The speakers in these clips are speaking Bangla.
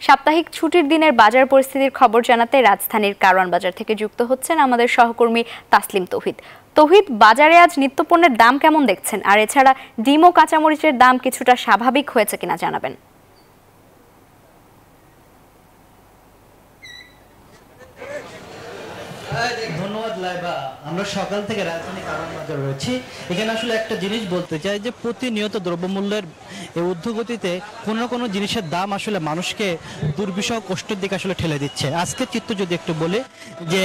সাপ্তাহিক ছুটির দিনের বাজার পরিস্থিতির খবর জানাতে রাজধানীর কারওয়ান বাজার থেকে যুক্ত হচ্ছেন আমাদের সহকর্মী তাসলিম তৌহিদ। তৌহিদ, বাজারে আজ নিত্যপণ্যের দাম কেমন দেখছেন, আর এছাড়া ডিম ও কাঁচামরিচের দাম কিছুটা স্বাভাবিক হয়েছে কিনা জানাবেন। ধন্যবাদ লাইবা। আমরা সকাল থেকে রাজধানী কারওয়ান বাজার রয়েছি। এখানে আসলে একটা জিনিস বলতে চাই যে প্রতিনিয়ত দ্রব্যমূল্যের এই ঊর্ধ্বগতিতে কোনো কোনো জিনিসের দাম আসলে মানুষকে দুর্বিষহ কষ্টের দিকে আসলে ঠেলে দিচ্ছে। আজকের চিত্র যদি একটু বলি, যে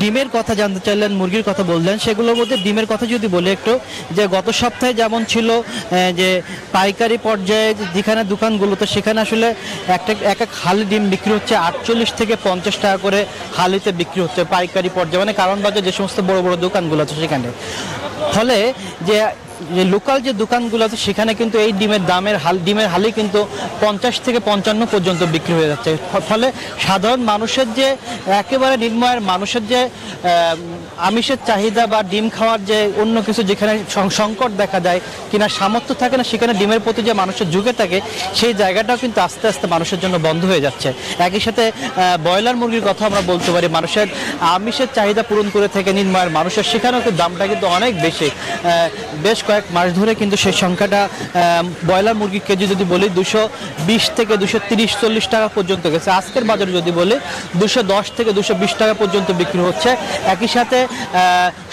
ডিমের কথা জানতে চাইলেন, মুরগির কথা বললেন, সেগুলোর মধ্যে ডিমের কথা যদি বলি একটু, যে গত সপ্তাহে যেমন ছিল যে পাইকারি পর্যায়ে যেখানে দোকানগুলোতে সেখানে আসলে এক হালি ডিম বিক্রি হচ্ছে 48 থেকে 50 টাকা করে হালিতে বিক্রি হচ্ছে পাইকারি পর্যায়ে, মানে কারওয়ান বাজার যে সমস্ত বড় বড় দোকানগুলো আছে সেখানে। ফলে যে লোকাল যে দোকানগুলো আছে সেখানে কিন্তু এই ডিমের হালি কিন্তু 50 থেকে 55 পর্যন্ত বিক্রি হয়ে যাচ্ছে। ফলে সাধারণ মানুষের যে একেবারে নিম্নআয়ের মানুষের যে আমিষের চাহিদা বা ডিম খাওয়ার যে অন্য কিছু যেখানে সংকট দেখা যায়, কিনা সামর্থ্য থাকে না, সেখানে ডিমের প্রতি যে মানুষের ঝুঁকে থাকে সেই জায়গাটাও কিন্তু আস্তে আস্তে মানুষের জন্য বন্ধ হয়ে যাচ্ছে। একই সাথে ব্রয়লার মুরগির কথা আমরা বলতে পারি, মানুষের আমিষের চাহিদা পূরণ করে থেকে নিম্নআয়ের মানুষের, সেখানেও কিন্তু দামটা কিন্তু অনেক বেশি। বেশ কয়েক মাস ধরে কিন্তু সেই সংখ্যাটা ব্রয়লার মুরগির কেজি যদি বলি 220 থেকে 230-40 টাকা পর্যন্ত গেছে। আজকের বাজারে যদি বলি 210 থেকে 220 টাকা পর্যন্ত বিক্রি হচ্ছে। একই সাথে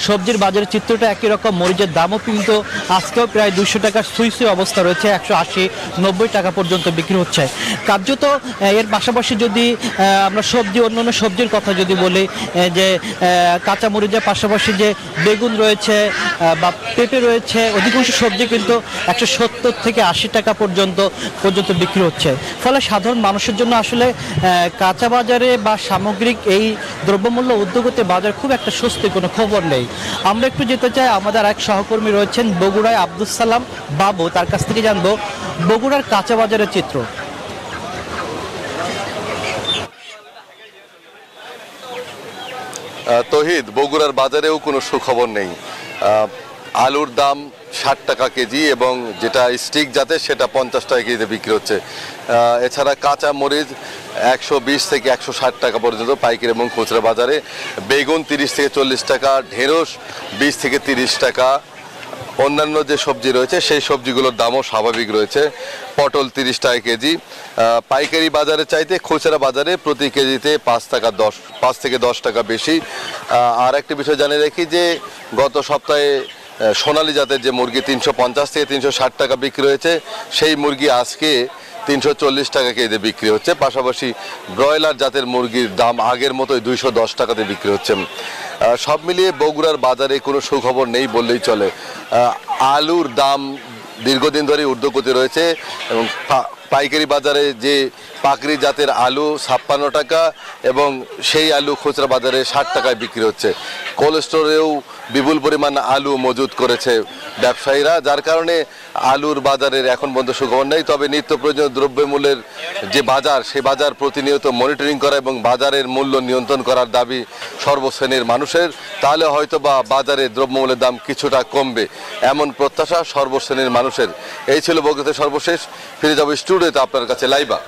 সবজির বাজারের চিত্রটা একই রকম, মরিচের দামও কিন্তু আজকেও প্রায় 200 টাকার সুইসি অবস্থা রয়েছে, 180-90 টাকা পর্যন্ত বিক্রি হচ্ছে। কার্যত এর পাশাপাশি যদি আমরা অন্যান্য সবজির কথা যদি বলি, যে কাঁচা মরিচের পাশাপাশি যে বেগুন রয়েছে বা পেঁপে রয়েছে, অধিকাংশ সবজি কিন্তু 170 থেকে 80 টাকা পর্যন্ত বিক্রি হচ্ছে। ফলে সাধারণ মানুষের জন্য আসলে কাঁচা বাজারে বা সামগ্রিক এই দ্রব্যমূল্য ঊর্ধ্বগতি বাজার খুব একটা স্বস্তি কোনো খবর নেই। আমরা একটু যেতে চাই, আমাদের এক সহকর্মী রয়েছেন বগুড়ায়, আব্দুল সালাম বাবু, তার কাছ থেকে জানবো বগুড়ার কাঁচা বাজারের চিত্র। তহিদ, বগুড়ার বাজারেও কোনো সুখবর নেই। আলুর দাম 60 টাকা কেজি এবং যেটা স্টিক জাতের সেটা 50 টাকা কেজিতে বিক্রি হচ্ছে। এছাড়া কাঁচা মরিচ 120 থেকে 160 টাকা পর্যন্ত পাইকারি এবং খুচরা বাজারে। বেগুন 30 থেকে 40 টাকা, ঢেঁড়স 20 থেকে 30 টাকা। অন্যান্য যে সবজি রয়েছে সেই সবজিগুলোর দামও স্বাভাবিক রয়েছে। পটল 30 টাকা কেজি। পাইকারি বাজারে চাইতে খুচরা বাজারে প্রতি কেজিতে 5 থেকে 10 টাকা বেশি। আর একটা বিষয় জানিয়ে রাখি যে গত সপ্তাহে সোনালী জাতের যে মুরগি 350 থেকে 360 টাকা বিক্রি হয়েছে, সেই মুরগি আজকে 340 টাকা কেজিতে বিক্রি হচ্ছে। পাশাপাশি ব্রয়লার জাতের মুরগির দাম আগের মতোই 210 টাকাতে বিক্রি হচ্ছে। সব মিলিয়ে বগুড়ার বাজারে কোনো সুখবর নেই বললেই চলে। আলুর দাম দীর্ঘদিন ধরে ঊর্ধ্বগতি রয়েছে এবং পাইকারি বাজারে যে পাকড়ি জাতের আলু 56 টাকা এবং সেই আলু খুচরা বাজারে 60 টাকায় বিক্রি হচ্ছে। কোল্ড স্টোরেও বিপুল পরিমাণ আলু মজুত করেছে ব্যবসায়ীরা, যার কারণে আলুর বাজারের এখন পর্যন্ত সুখবর নেই। তবে নিত্য প্রয়োজনীয় দ্রব্যমূল্যের যে বাজার, সেই বাজার প্রতিনিয়ত মনিটরিং করা এবং বাজারের মূল্য নিয়ন্ত্রণ করার দাবি সর্বশ্রেণীর মানুষের। তাহলে হয়তো বা বাজারে দ্রব্যমূল্যের দাম কিছুটা কমবে, এমন প্রত্যাশা সর্বশ্রেণীর মানুষের। এই ছিল বগুড়াতে সর্বশেষ। ফিরে যাবো স্টুডিওতে আপনার কাছে লাইবা।